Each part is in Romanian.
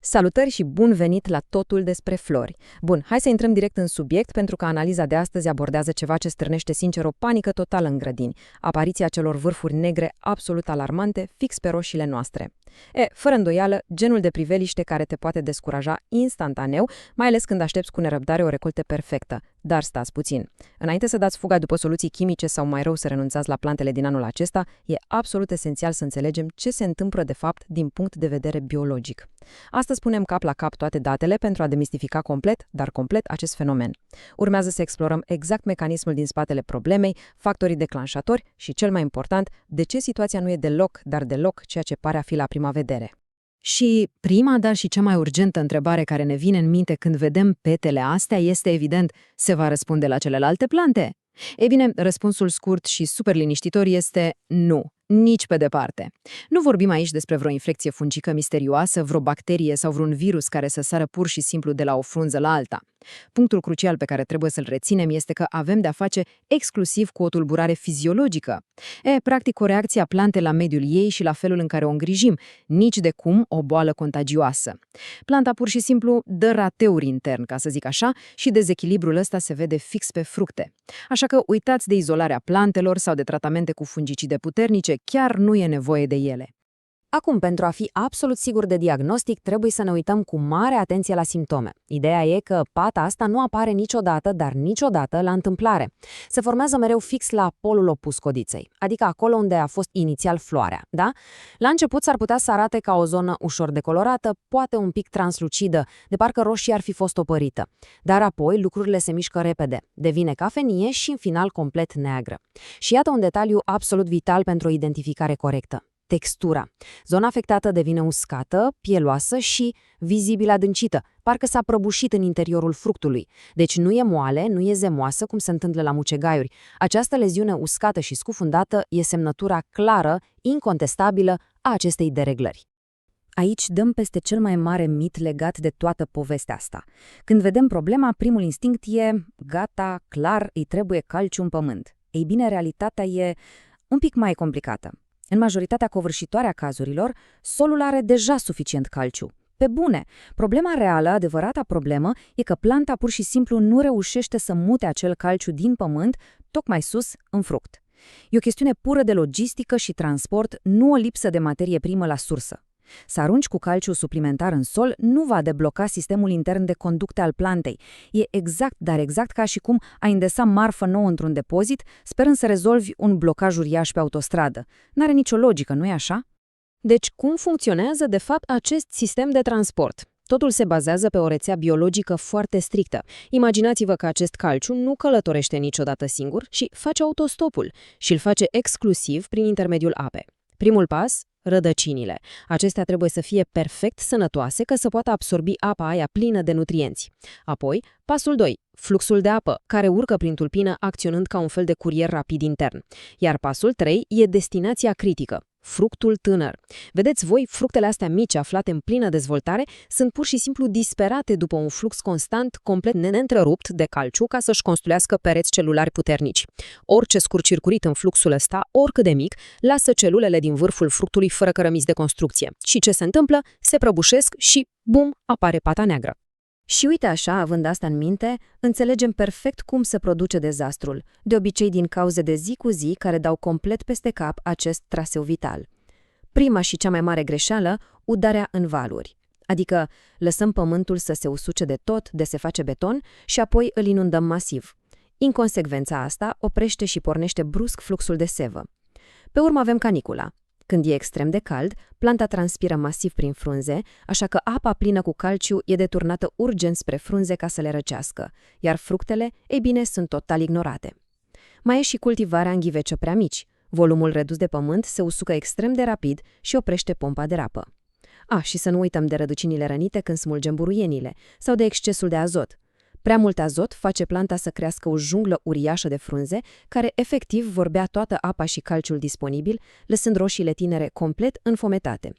Salutări și bun venit la Totul despre flori. Bun, hai să intrăm direct în subiect, pentru că analiza de astăzi abordează ceva ce stârnește sincer o panică totală în grădini, apariția celor vârfuri negre absolut alarmante, fix pe roșiile noastre. Fără îndoială, genul de priveliște care te poate descuraja instantaneu, mai ales când aștepți cu nerăbdare o recoltă perfectă. Dar stați puțin. Înainte să dați fuga după soluții chimice sau mai rău să renunțați la plantele din anul acesta, e absolut esențial să înțelegem ce se întâmplă de fapt din punct de vedere biologic. Astăzi punem cap la cap toate datele pentru a demistifica complet, dar complet, acest fenomen. Urmează să explorăm exact mecanismul din spatele problemei, factorii declanșatori și, cel mai important, de ce situația nu e deloc, dar deloc ceea ce pare a fi la prima vedere. Și prima, dar și cea mai urgentă întrebare care ne vine în minte când vedem petele astea este, evident, se va răspunde la celelalte plante? Ei bine, răspunsul scurt și super liniștitor este nu. Nici pe departe. Nu vorbim aici despre vreo infecție fungică misterioasă, vreo bacterie sau vreun virus care să sară pur și simplu de la o frunză la alta. Punctul crucial pe care trebuie să-l reținem este că avem de-a face exclusiv cu o tulburare fiziologică. Practic o reacție a plantei la mediul ei și la felul în care o îngrijim, nici de cum o boală contagioasă. Planta pur și simplu dă rateuri intern, ca să zic așa, și dezechilibrul ăsta se vede fix pe fructe. Așa că uitați de izolarea plantelor sau de tratamente cu fungicide puternice, chiar nu e nevoie de ele. Acum, pentru a fi absolut sigur de diagnostic, trebuie să ne uităm cu mare atenție la simptome. Ideea e că pata asta nu apare niciodată, dar niciodată la întâmplare. Se formează mereu fix la polul opus codiței, adică acolo unde a fost inițial floarea, da? La început s-ar putea să arate ca o zonă ușor decolorată, poate un pic translucidă, de parcă roșie ar fi fost opărită. Dar apoi lucrurile se mișcă repede, devine cafenie și în final complet neagră. Și iată un detaliu absolut vital pentru o identificare corectă. Textura. Zona afectată devine uscată, pieloasă și vizibil adâncită, parcă s-a prăbușit în interiorul fructului. Deci nu e moale, nu e zemoasă, cum se întâmplă la mucegaiuri. Această leziune uscată și scufundată e semnătura clară, incontestabilă a acestei dereglări. Aici dăm peste cel mai mare mit legat de toată povestea asta. Când vedem problema, primul instinct e, gata, clar, îi trebuie calciu în pământ. Ei bine, realitatea e un pic mai complicată. În majoritatea covârșitoare a cazurilor, solul are deja suficient calciu. Pe bune, problema reală, adevărata problemă, e că planta pur și simplu nu reușește să mute acel calciu din pământ tocmai sus în fruct. E o chestiune pură de logistică și transport, nu o lipsă de materie primă la sursă. Să arunci cu calciu suplimentar în sol nu va debloca sistemul intern de conducte al plantei. E exact, dar exact ca și cum ai îndesa marfă nouă într-un depozit, sperând să rezolvi un blocaj uriaș pe autostradă. N-are nicio logică, nu-i așa? Deci, cum funcționează, de fapt, acest sistem de transport? Totul se bazează pe o rețea biologică foarte strictă. Imaginați-vă că acest calciu nu călătorește niciodată singur și face autostopul și îl face exclusiv prin intermediul apei. Primul pas, rădăcinile. Acestea trebuie să fie perfect sănătoase ca să poată absorbi apa aia plină de nutrienți. Apoi, pasul 2, fluxul de apă, care urcă prin tulpină acționând ca un fel de curier rapid intern. Iar pasul 3 e destinația critică, fructul tânăr. Vedeți voi, fructele astea mici aflate în plină dezvoltare sunt pur și simplu disperate după un flux constant, complet neîntrerupt de calciu ca să-și construiască pereți celulari puternici. Orice scurtcircuit în fluxul ăsta, oricât de mic, lasă celulele din vârful fructului fără cărămizi de construcție. Și ce se întâmplă? Se prăbușesc și, bum, apare pata neagră. Și uite așa, având asta în minte, înțelegem perfect cum se produce dezastrul, de obicei din cauze de zi cu zi care dau complet peste cap acest traseu vital. Prima și cea mai mare greșeală, udarea în valuri. Adică lăsăm pământul să se usuce de tot, de se face beton și apoi îl inundăm masiv. Inconsecvența asta oprește și pornește brusc fluxul de sevă. Pe urmă avem canicula. Când e extrem de cald, planta transpiră masiv prin frunze, așa că apa plină cu calciu e deturnată urgent spre frunze ca să le răcească, iar fructele, ei bine, sunt total ignorate. Mai e și cultivarea în ghivece prea mici. Volumul redus de pământ se usucă extrem de rapid și oprește pompa de rapă. Și să nu uităm de rădăcinile rănite când smulgem buruienile, sau de excesul de azot. Prea mult azot face planta să crească o junglă uriașă de frunze, care efectiv vor bea toată apa și calciul disponibil, lăsând roșiile tinere complet înfometate.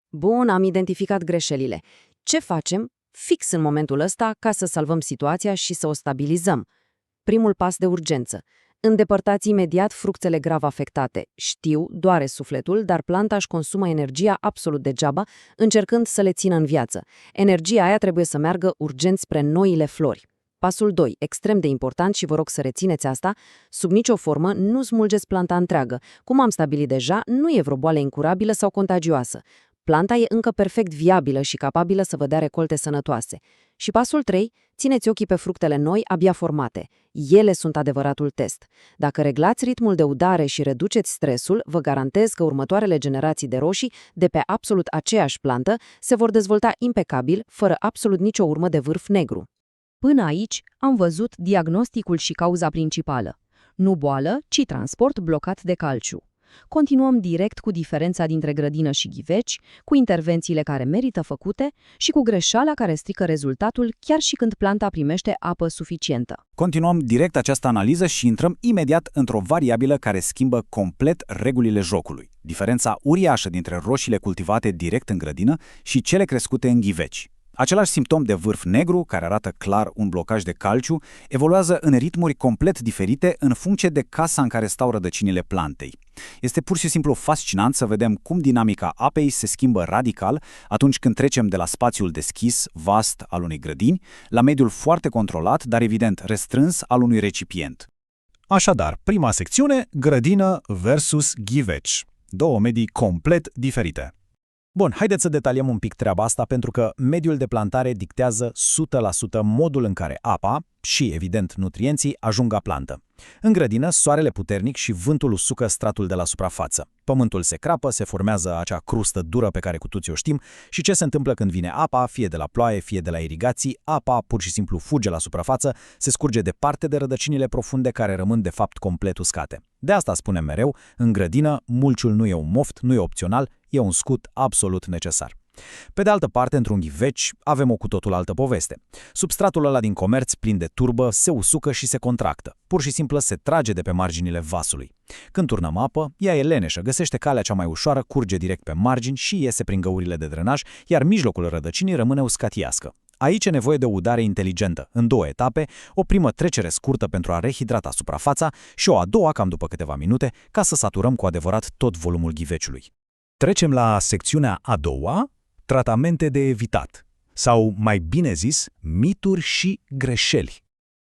Bun, am identificat greșelile. Ce facem fix în momentul ăsta ca să salvăm situația și să o stabilizăm? Primul pas de urgență. Îndepărtați imediat fructele grav afectate. Știu, doare sufletul, dar planta își consumă energia absolut degeaba, încercând să le țină în viață. Energia aia trebuie să meargă urgent spre noile flori. Pasul 2, extrem de important și vă rog să rețineți asta, sub nicio formă nu smulgeți planta întreagă. Cum am stabilit deja, nu e vreo boală incurabilă sau contagioasă. Planta e încă perfect viabilă și capabilă să vă dea recolte sănătoase. Și pasul 3, țineți ochii pe fructele noi abia formate. Ele sunt adevăratul test. Dacă reglați ritmul de udare și reduceți stresul, vă garantez că următoarele generații de roșii, de pe absolut aceeași plantă, se vor dezvolta impecabil, fără absolut nicio urmă de vârf negru. Până aici am văzut diagnosticul și cauza principală. Nu boală, ci transport blocat de calciu. Continuăm direct cu diferența dintre grădină și ghiveci, cu intervențiile care merită făcute și cu greșeala care strică rezultatul chiar și când planta primește apă suficientă. Continuăm direct această analiză și intrăm imediat într-o variabilă care schimbă complet regulile jocului. Diferența uriașă dintre roșiile cultivate direct în grădină și cele crescute în ghiveci. Același simptom de vârf negru, care arată clar un blocaj de calciu, evoluează în ritmuri complet diferite în funcție de casa în care stau rădăcinile plantei. Este pur și simplu fascinant să vedem cum dinamica apei se schimbă radical atunci când trecem de la spațiul deschis, vast al unei grădini, la mediul foarte controlat, dar evident restrâns al unui recipient. Așadar, prima secțiune, grădină versus ghiveci. Două medii complet diferite. Bun, haideți să detaliem un pic treaba asta pentru că mediul de plantare dictează 100% modul în care apa și, evident, nutrienții ajung la plantă. În grădină, soarele puternic și vântul usucă stratul de la suprafață. Pământul se crapă, se formează acea crustă dură pe care cu toții o știm și ce se întâmplă când vine apa, fie de la ploaie, fie de la irigații, apa pur și simplu fuge la suprafață, se scurge departe de rădăcinile profunde care rămân de fapt complet uscate. De asta spunem mereu, în grădină, mulciul nu e un moft, nu e opțional, e un scut absolut necesar. Pe de altă parte, într-un ghiveci, avem o cu totul altă poveste. Substratul ăla din comerț, plin de turbă, se usucă și se contractă. Pur și simplu se trage de pe marginile vasului. Când turnăm apă, ea e leneșă, găsește calea cea mai ușoară, curge direct pe margini și iese prin găurile de drenaj, iar mijlocul rădăcinii rămâne uscatiască. Aici e nevoie de o udare inteligentă, în două etape, o primă trecere scurtă pentru a rehidrata suprafața și o a doua, cam după câteva minute, ca să saturăm cu adevărat tot volumul ghiveciului. Trecem la secțiunea a doua, tratamente de evitat, sau, mai bine zis, mituri și greșeli.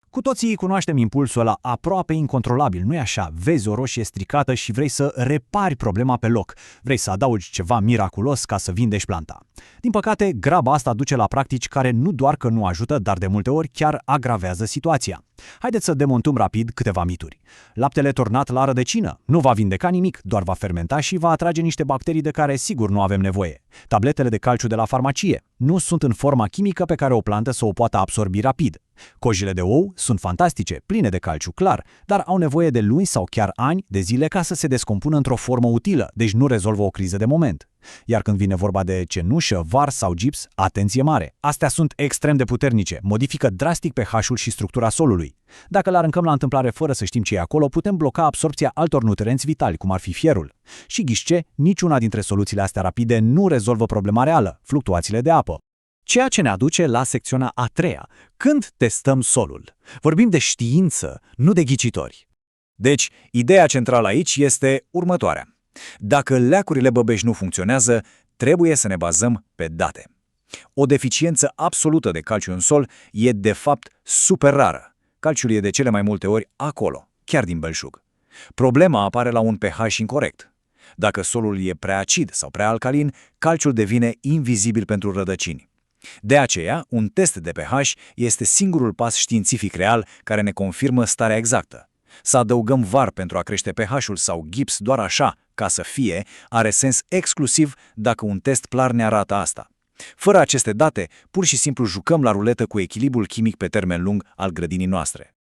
Cu toții cunoaștem impulsul ăla aproape incontrolabil, nu-i așa? Vezi o roșie stricată și vrei să repari problema pe loc. Vrei să adaugi ceva miraculos ca să vindești planta. Din păcate, graba asta duce la practici care nu doar că nu ajută, dar de multe ori chiar agravează situația. Haideți să demontăm rapid câteva mituri. Laptele turnat la rădăcină nu va vindeca nimic, doar va fermenta și va atrage niște bacterii de care sigur nu avem nevoie. Tabletele de calciu de la farmacie nu sunt în forma chimică pe care o plantă să o poată absorbi rapid. Cojile de ou sunt fantastice, pline de calciu, clar, dar au nevoie de luni sau chiar ani de zile ca să se descompună într-o formă utilă, deci nu rezolvă o criză de moment. Iar când vine vorba de cenușă, var sau gips, atenție mare! Astea sunt extrem de puternice, modifică drastic pH-ul și structura solului. Dacă le aruncăm la întâmplare fără să știm ce e acolo, putem bloca absorbția altor nutrienți vitali, cum ar fi fierul. Și ghiși ce, niciuna dintre soluțiile astea rapide nu rezolvă problema reală, fluctuațiile de apă. Ceea ce ne aduce la secțiunea a treia, când testăm solul. Vorbim de știință, nu de ghicitori. Deci, ideea centrală aici este următoarea. Dacă leacurile băbești nu funcționează, trebuie să ne bazăm pe date. O deficiență absolută de calciu în sol e de fapt super rară. Calciul e de cele mai multe ori acolo, chiar din belșug. Problema apare la un pH incorect. Dacă solul e prea acid sau prea alcalin, calciul devine invizibil pentru rădăcini. De aceea, un test de pH este singurul pas științific real care ne confirmă starea exactă. Să adăugăm var pentru a crește pH-ul sau gips doar așa, ca să fie, are sens exclusiv dacă un test clar ne arată asta. Fără aceste date, pur și simplu jucăm la ruletă cu echilibrul chimic pe termen lung al grădinii noastre.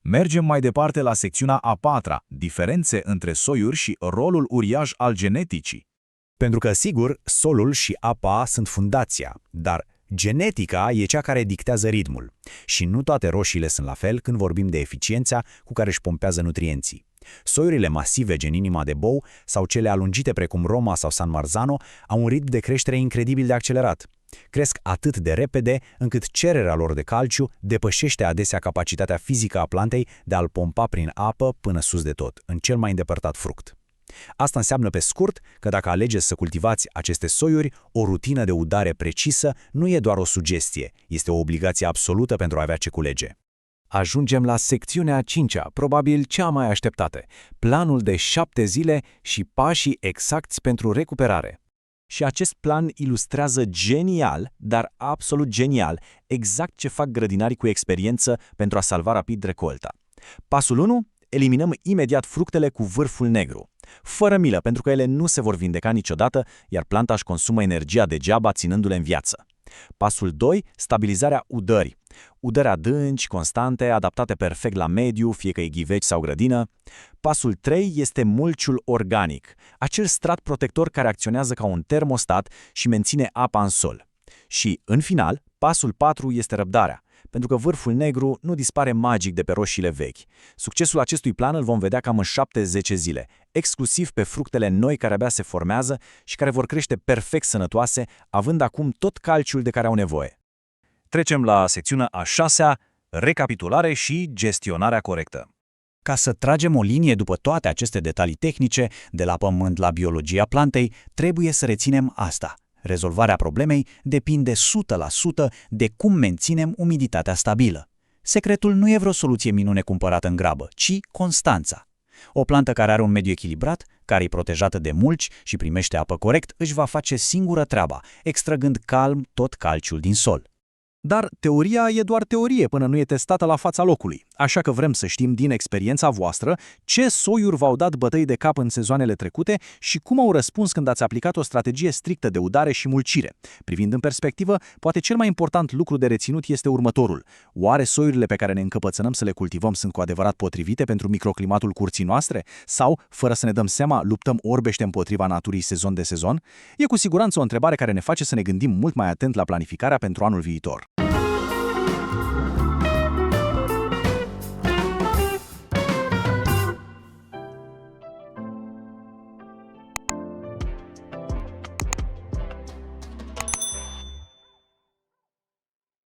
Mergem mai departe la secțiunea a patra, diferențe între soiuri și rolul uriaș al geneticii. Pentru că, sigur, solul și apa sunt fundația, dar genetica e cea care dictează ritmul. Și nu toate roșiile sunt la fel când vorbim de eficiența cu care își pompează nutrienții. Soiurile masive gen inima de bou sau cele alungite precum Roma sau San Marzano au un ritm de creștere incredibil de accelerat. Cresc atât de repede încât cererea lor de calciu depășește adesea capacitatea fizică a plantei de a-l pompa prin apă până sus de tot, în cel mai îndepărtat fruct. Asta înseamnă pe scurt că dacă alegeți să cultivați aceste soiuri, o rutină de udare precisă nu e doar o sugestie, este o obligație absolută pentru a avea ce culege. Ajungem la secțiunea a 5-a, probabil cea mai așteptată, planul de 7 zile și pașii exacti pentru recuperare. Și acest plan ilustrează genial, dar absolut genial, exact ce fac grădinarii cu experiență pentru a salva rapid recolta. Pasul 1. Eliminăm imediat fructele cu vârful negru. Fără milă, pentru că ele nu se vor vindeca niciodată, iar planta își consumă energia degeaba ținându-le în viață. Pasul 2. Stabilizarea udării. Udări adânci, constante, adaptate perfect la mediu, fie că e ghiveci sau grădină. Pasul 3 este mulciul organic, acel strat protector care acționează ca un termostat și menține apa în sol. Și, în final, pasul 4 este răbdarea, pentru că vârful negru nu dispare magic de pe roșiile vechi. Succesul acestui plan îl vom vedea cam în 7-10 zile, exclusiv pe fructele noi care abia se formează și care vor crește perfect sănătoase, având acum tot calciul de care au nevoie. Trecem la secțiunea a 6-a, recapitulare și gestionarea corectă. Ca să tragem o linie după toate aceste detalii tehnice, de la pământ la biologia plantei, trebuie să reținem asta. Rezolvarea problemei depinde 100% de cum menținem umiditatea stabilă. Secretul nu e vreo soluție minune cumpărată în grabă, ci constanța. O plantă care are un mediu echilibrat, care e protejată de mulci și primește apă corect, își va face singură treaba, extrăgând calm tot calciul din sol. Dar teoria e doar teorie până nu e testată la fața locului, așa că vrem să știm din experiența voastră ce soiuri v-au dat bătăi de cap în sezoanele trecute și cum au răspuns când ați aplicat o strategie strictă de udare și mulcire. Privind în perspectivă, poate cel mai important lucru de reținut este următorul. Oare soiurile pe care ne încăpățânăm să le cultivăm sunt cu adevărat potrivite pentru microclimatul curții noastre? Sau, fără să ne dăm seama, luptăm orbește împotriva naturii sezon de sezon? E cu siguranță o întrebare care ne face să ne gândim mult mai atent la planificarea pentru anul viitor.